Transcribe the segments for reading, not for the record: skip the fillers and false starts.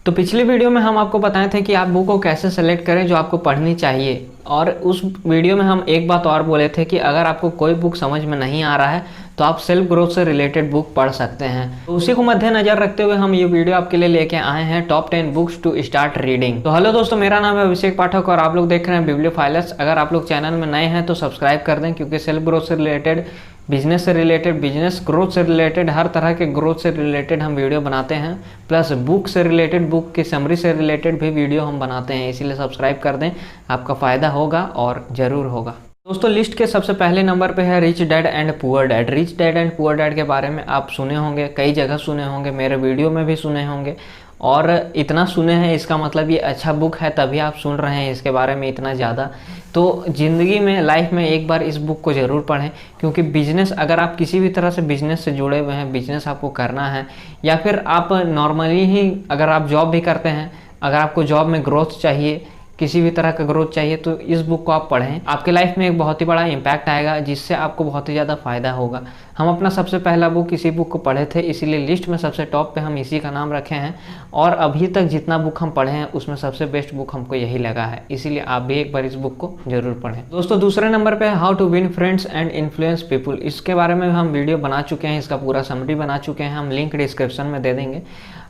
तो पिछली वीडियो में हम आपको बताए थे कि आप बुक को कैसे सेलेक्ट करें जो आपको पढ़नी चाहिए, और उस वीडियो में हम एक बात और बोले थे कि अगर आपको कोई बुक समझ में नहीं आ रहा है तो आप सेल्फ ग्रोथ से रिलेटेड बुक पढ़ सकते हैं। तो उसी को मद्देनजर रखते हुए हम ये वीडियो आपके लिए लेके आए हैं top 10 books to start reading. तो हेलो दोस्तों, मेरा नाम है अभिषेक पाठक और आप लोग देख रहे हैं बिब्लियोफाइलर्स। अगर आप लोग चैनल में नए हैं तो सब्सक्राइब कर दें, क्योंकि सेल्फ ग्रोथ से रिलेटेड, बिजनेस से रिलेटेड, बिजनेस ग्रोथ से रिलेटेड, हर तरह के ग्रोथ से रिलेटेड हम वीडियो बनाते हैं। प्लस बुक से रिलेटेड, बुक की समरी से रिलेटेड भी वीडियो हम बनाते हैं, इसीलिए सब्सक्राइब कर दें, आपका फ़ायदा होगा और ज़रूर होगा। दोस्तों, लिस्ट के सबसे पहले नंबर पे है rich dad and poor dad. Rich dad and poor dad के बारे में आप सुने होंगे, कई जगह सुने होंगे, मेरे वीडियो में भी सुने होंगे, और इतना सुने हैं इसका मतलब ये अच्छा बुक है, तभी आप सुन रहे हैं इसके बारे में इतना ज़्यादा। तो ज़िंदगी में, लाइफ में एक बार इस बुक को ज़रूर पढ़ें, क्योंकि बिजनेस, अगर आप किसी भी तरह से बिजनेस से जुड़े हुए हैं, बिजनेस आपको करना है, या फिर आप नॉर्मली ही अगर आप जॉब भी करते हैं, अगर आपको जॉब में ग्रोथ चाहिए, किसी भी तरह का ग्रोथ चाहिए, तो इस बुक को आप पढ़ें। आपके लाइफ में एक बहुत ही बड़ा इम्पैक्ट आएगा, जिससे आपको बहुत ही ज़्यादा फ़ायदा होगा। हम अपना सबसे पहला बुक इसी बुक को पढ़े थे, इसीलिए लिस्ट में सबसे टॉप पे हम इसी का नाम रखे हैं, और अभी तक जितना बुक हम पढ़े हैं उसमें सबसे बेस्ट बुक हमको यही लगा है, इसीलिए आप भी एक बार इस बुक को जरूर पढ़ें। दोस्तों, दूसरे नंबर पे how to win friends and influence people. इसके बारे में हम वीडियो बना चुके हैं, इसका पूरा समरी बना चुके हैं, हम लिंक डिस्क्रिप्शन में दे देंगे।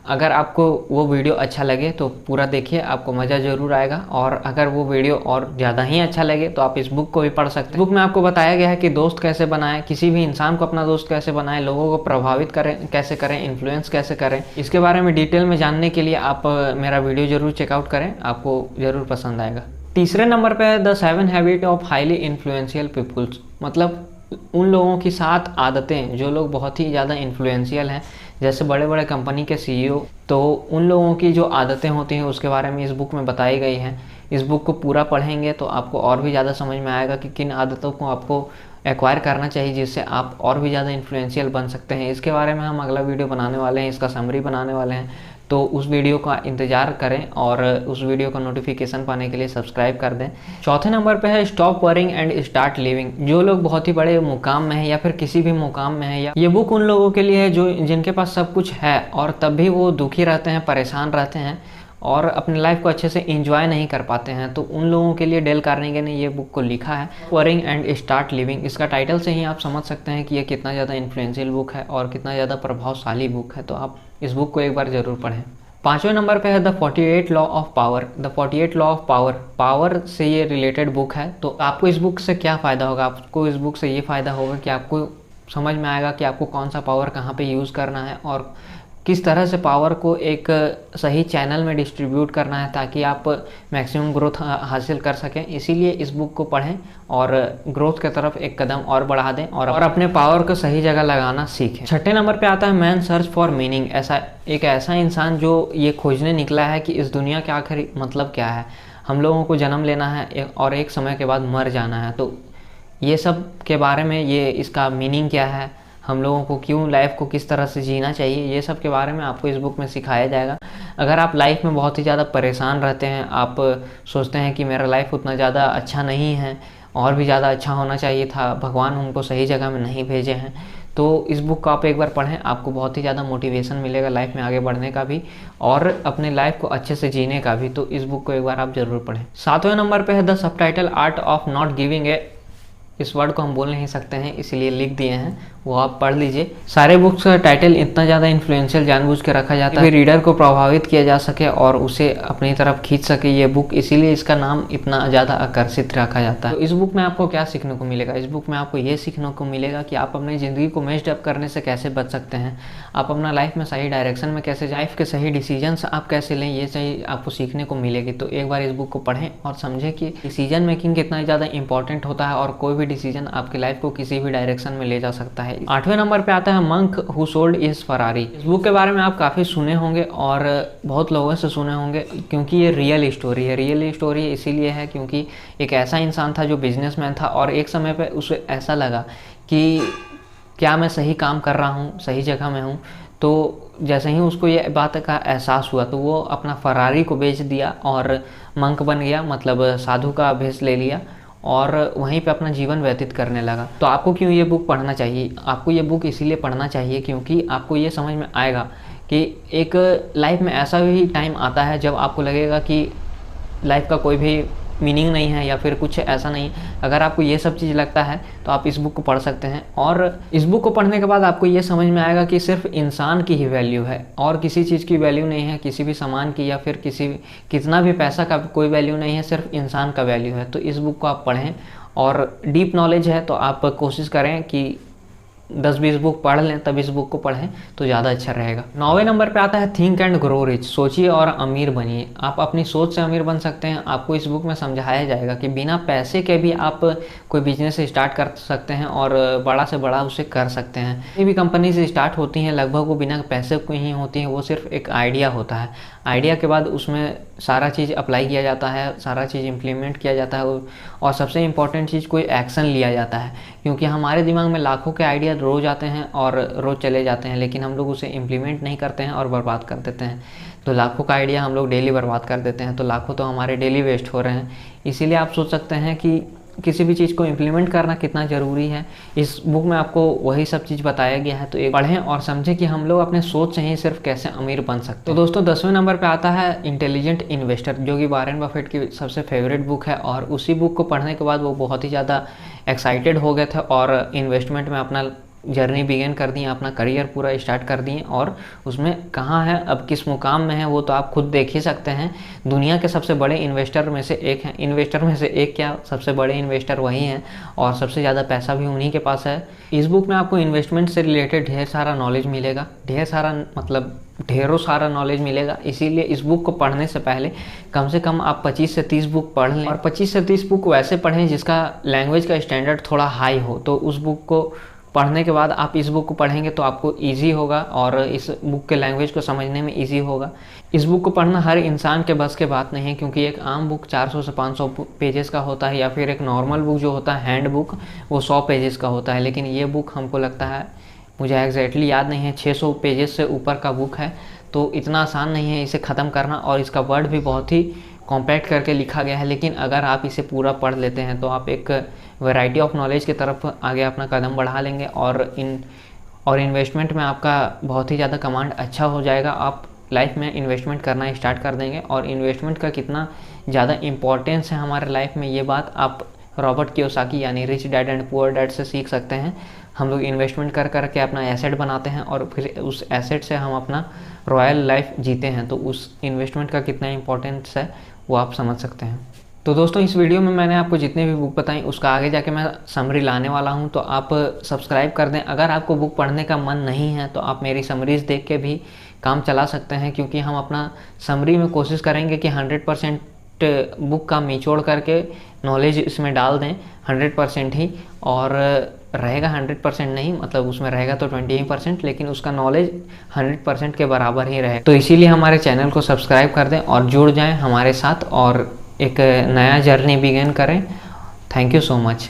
अगर आपको वो वीडियो अच्छा लगे तो पूरा देखिए, आपको मज़ा ज़रूर आएगा, और अगर वो वीडियो और ज़्यादा ही अच्छा लगे तो आप इस बुक को भी पढ़ सकते हैं। बुक में आपको बताया गया है कि दोस्त कैसे बनाएं, किसी भी इंसान को अपना दोस्त कैसे बनाएं, लोगों को प्रभावित करें कैसे करें, इन्फ्लुएंस कैसे करें। इसके बारे में डिटेल में जानने के लिए आप मेरा वीडियो ज़रूर चेकआउट करें, आपको ज़रूर पसंद आएगा। तीसरे नंबर पर है the 7 habit of highly influential peoples. मतलब उन लोगों की 7 आदतें जो लोग बहुत ही ज़्यादा इन्फ्लुएंशियल हैं, जैसे बड़े बड़े कंपनी के CEO, तो उन लोगों की जो आदतें होती हैं उसके बारे में इस बुक में बताई गई हैं। इस बुक को पूरा पढ़ेंगे तो आपको और भी ज़्यादा समझ में आएगा कि किन आदतों को आपको एक्वायर करना चाहिए, जिससे आप और भी ज़्यादा इन्फ्लुएंशियल बन सकते हैं। इसके बारे में हम अगला वीडियो बनाने वाले हैं, इसका समरी बनाने वाले हैं, तो उस वीडियो का इंतज़ार करें और उस वीडियो का नोटिफिकेशन पाने के लिए सब्सक्राइब कर दें। चौथे नंबर पे है stop worrying and start living. जो लोग बहुत ही बड़े मुकाम में हैं या फिर किसी भी मुकाम में हैं, या ये बुक उन लोगों के लिए है जो जिनके पास सब कुछ है और तब भी वो दुखी रहते हैं, परेशान रहते हैं और अपनी लाइफ को अच्छे से एंजॉय नहीं कर पाते हैं। तो उन लोगों के लिए डेल कार्नेगी ने ये बुक को लिखा है, वरिंग एंड स्टार्ट लिविंग। इसका टाइटल से ही आप समझ सकते हैं कि ये कितना ज़्यादा इन्फ्लुएंशियल बुक है और कितना ज़्यादा प्रभावशाली बुक है, तो आप इस बुक को एक बार ज़रूर पढ़ें। पांचवें नंबर पे है the 48 law of power. The 48 law of power, power से ये रिलेटेड बुक है। तो आपको इस बुक से क्या फ़ायदा होगा? आपको इस बुक से ये फ़ायदा होगा कि आपको समझ में आएगा कि आपको कौन सा पावर कहाँ पे यूज़ करना है और किस तरह से पावर को एक सही चैनल में डिस्ट्रीब्यूट करना है, ताकि आप मैक्सिमम ग्रोथ हासिल कर सकें। इसीलिए इस बुक को पढ़ें और ग्रोथ की तरफ एक कदम और बढ़ा दें और अपने पावर को सही जगह लगाना सीखें। छठे नंबर पे आता है मैन सर्च फॉर मीनिंग। ऐसा इंसान जो ये खोजने निकला है कि इस दुनिया के आखिर मतलब क्या है। हम लोगों को जन्म लेना है और एक समय के बाद मर जाना है, तो ये सब के बारे में, ये इसका मीनिंग क्या है, हम लोगों को क्यों, लाइफ को किस तरह से जीना चाहिए, ये सब के बारे में आपको इस बुक में सिखाया जाएगा। अगर आप लाइफ में बहुत ही ज़्यादा परेशान रहते हैं, आप सोचते हैं कि मेरा लाइफ उतना ज़्यादा अच्छा नहीं है, और भी ज़्यादा अच्छा होना चाहिए था, भगवान हमको सही जगह में नहीं भेजे हैं, तो इस बुक को आप एक बार पढ़ें, आपको बहुत ही ज़्यादा मोटिवेशन मिलेगा लाइफ में आगे बढ़ने का भी और अपने लाइफ को अच्छे से जीने का भी। तो इस बुक को एक बार आप ज़रूर पढ़ें। सातवें नंबर पे है the subtitle art of not giving a. इस वर्ड को हम बोल नहीं सकते हैं, इसीलिए लिख दिए हैं, वो आप पढ़ लीजिए। सारे बुक्स का टाइटल इतना ज़्यादा इन्फ्लुएंशियल जानबूझ के रखा जाता है कि रीडर को प्रभावित किया जा सके और उसे अपनी तरफ खींच सके ये बुक, इसीलिए इसका नाम इतना ज़्यादा आकर्षित रखा जाता है। तो इस बुक में आपको क्या सीखने को मिलेगा? इस बुक में आपको ये सीखने को मिलेगा कि आप अपनी ज़िंदगी को मेस्ड अप करने से कैसे बच सकते हैं, आप अपना लाइफ में सही डायरेक्शन में कैसे, लाइफ के सही डिसीजंस आप कैसे लें, ये सही आपको सीखने को मिलेगी। तो एक बार इस बुक को पढ़ें और समझें कि डिसीजन मेकिंग कितना ज़्यादा इंपॉर्टेंट होता है और कोई भी डिसीजन आपकी लाइफ को किसी भी डायरेक्शन में ले जा सकता है। आठवें नंबर पे आता है monk who sold his Ferrari. इस बुक के बारे में आप काफ़ी सुने होंगे और बहुत लोगों से सुने होंगे, क्योंकि ये रियल स्टोरी है। रियल स्टोरी इसीलिए है क्योंकि एक ऐसा इंसान था जो बिजनेसमैन था और एक समय पे उसे ऐसा लगा कि क्या मैं सही काम कर रहा हूँ, सही जगह में हूँ। तो जैसे ही उसको ये बात का एहसास हुआ तो वो अपना फरारी को बेच दिया और मंक बन गया, मतलब साधु का भेष ले लिया और वहीं पे अपना जीवन व्यतीत करने लगा। तो आपको क्यों ये बुक पढ़ना चाहिए? आपको ये बुक इसीलिए पढ़ना चाहिए क्योंकि आपको ये समझ में आएगा कि एक लाइफ में ऐसा भी टाइम आता है जब आपको लगेगा कि लाइफ का कोई भी मीनिंग नहीं है या फिर कुछ ऐसा नहीं। अगर आपको ये सब चीज़ लगता है तो आप इस बुक को पढ़ सकते हैं, और इस बुक को पढ़ने के बाद आपको ये समझ में आएगा कि सिर्फ इंसान की ही वैल्यू है और किसी चीज़ की वैल्यू नहीं है, किसी भी सामान की या फिर कितना भी पैसा का कोई वैल्यू नहीं है, सिर्फ इंसान का वैल्यू है। तो इस बुक को आप पढ़ें, और डीप नॉलेज है तो आप कोशिश करें कि 10-20 बुक पढ़ लें, तब इस बुक को पढ़ें तो ज़्यादा अच्छा रहेगा। 9वें नंबर पे आता है थिंक एंड ग्रो रिच, सोचिए और अमीर बनिए। आप अपनी सोच से अमीर बन सकते हैं। आपको इस बुक में समझाया जाएगा कि बिना पैसे के भी आप कोई बिजनेस स्टार्ट कर सकते हैं और बड़ा से बड़ा उसे कर सकते हैं। ये भी कंपनी से स्टार्ट होती हैं लगभग वो बिना पैसे को ही होती हैं, वो सिर्फ एक आइडिया होता है। आइडिया के बाद उसमें सारा चीज़ अप्लाई किया जाता है, सारा चीज़ इम्प्लीमेंट किया जाता है, और सबसे इम्पॉर्टेंट चीज़ कोई एक्शन लिया जाता है। क्योंकि हमारे दिमाग में लाखों के आइडिया रोज़ आते हैं और रोज़ चले जाते हैं, लेकिन हम लोग उसे इम्प्लीमेंट नहीं करते हैं और बर्बाद कर देते हैं। तो लाखों का आइडिया हम लोग डेली बर्बाद कर देते हैं, तो लाखों तो हमारे डेली वेस्ट हो रहे हैं। इसीलिए आप सोच सकते हैं कि किसी भी चीज़ को इम्प्लीमेंट करना कितना ज़रूरी है। इस बुक में आपको वही सब चीज़ बताया गया है, तो एक पढ़ें और समझें कि हम लोग अपने सोच से ही सिर्फ कैसे अमीर बन सकते हैं। तो दोस्तों 10वें नंबर पे आता है इंटेलिजेंट इन्वेस्टर, जो कि वॉरेन बफेट की सबसे फेवरेट बुक है, और उसी बुक को पढ़ने के बाद वो बहुत ही ज़्यादा एक्साइटेड हो गए थे और इन्वेस्टमेंट में अपना जर्नी बिगिन कर दी, अपना करियर पूरा स्टार्ट कर दिए, और उसमें कहाँ है अब, किस मुकाम में है, वो तो आप खुद देख ही सकते हैं। दुनिया के सबसे बड़े इन्वेस्टर में से एक हैं, इन्वेस्टर में से एक क्या, सबसे बड़े इन्वेस्टर वही हैं, और सबसे ज़्यादा पैसा भी उन्हीं के पास है। इस बुक में आपको इन्वेस्टमेंट से रिलेटेड ढेर सारा नॉलेज मिलेगा, ढेरों सारा नॉलेज मिलेगा। इसीलिए इस बुक को पढ़ने से पहले कम से कम आप 25 से 30 बुक पढ़ लें, और 25 से 30 बुक वैसे पढ़ें जिसका लैंग्वेज का स्टैंडर्ड थोड़ा हाई हो। तो उस बुक को पढ़ने के बाद आप इस बुक को पढ़ेंगे तो आपको इजी होगा और इस बुक के लैंग्वेज को समझने में इजी होगा। इस बुक को पढ़ना हर इंसान के बस के बात नहीं है, क्योंकि एक आम बुक 400 से 500 पेजेस का होता है, या फिर एक नॉर्मल बुक जो होता है हैंड बुक वो 100 पेजेस का होता है। लेकिन ये बुक हमको लगता है, मुझे एग्जैक्टली याद नहीं है, 600 पेजेस से ऊपर का बुक है। तो इतना आसान नहीं है इसे ख़त्म करना, और इसका वर्ड भी बहुत ही कॉम्पैक्ट करके लिखा गया है। लेकिन अगर आप इसे पूरा पढ़ लेते हैं तो आप एक वैरायटी ऑफ नॉलेज की तरफ आगे अपना कदम बढ़ा लेंगे, और इन्वेस्टमेंट में आपका बहुत ही ज़्यादा कमांड अच्छा हो जाएगा। आप लाइफ में इन्वेस्टमेंट करना स्टार्ट कर देंगे, और इन्वेस्टमेंट का कितना ज़्यादा इम्पोर्टेंस है हमारे लाइफ में, ये बात आप रॉबर्ट कियोसाकी यानी rich dad and poor dad से सीख सकते हैं। हम लोग इन्वेस्टमेंट कर करके अपना एसेट बनाते हैं, और फिर उस एसेट से हम अपना रॉयल लाइफ जीते हैं। तो उस इन्वेस्टमेंट का कितना इम्पोर्टेंस है वो आप समझ सकते हैं। तो दोस्तों इस वीडियो में मैंने आपको जितने भी बुक बताई उसका आगे जाके मैं समरी लाने वाला हूं, तो आप सब्सक्राइब कर दें। अगर आपको बुक पढ़ने का मन नहीं है तो आप मेरी समरीज़ देख के भी काम चला सकते हैं, क्योंकि हम अपना समरी में कोशिश करेंगे कि 100% बुक का निचोड़ करके नॉलेज इसमें डाल दें 100% ही, और रहेगा 100% नहीं, मतलब उसमें रहेगा तो 20%, लेकिन उसका नॉलेज 100% के बराबर ही रहे। तो इसीलिए हमारे चैनल को सब्सक्राइब कर दें और जुड़ जाएं हमारे साथ, और एक नया जर्नी बिगिन करें। Thank you so much.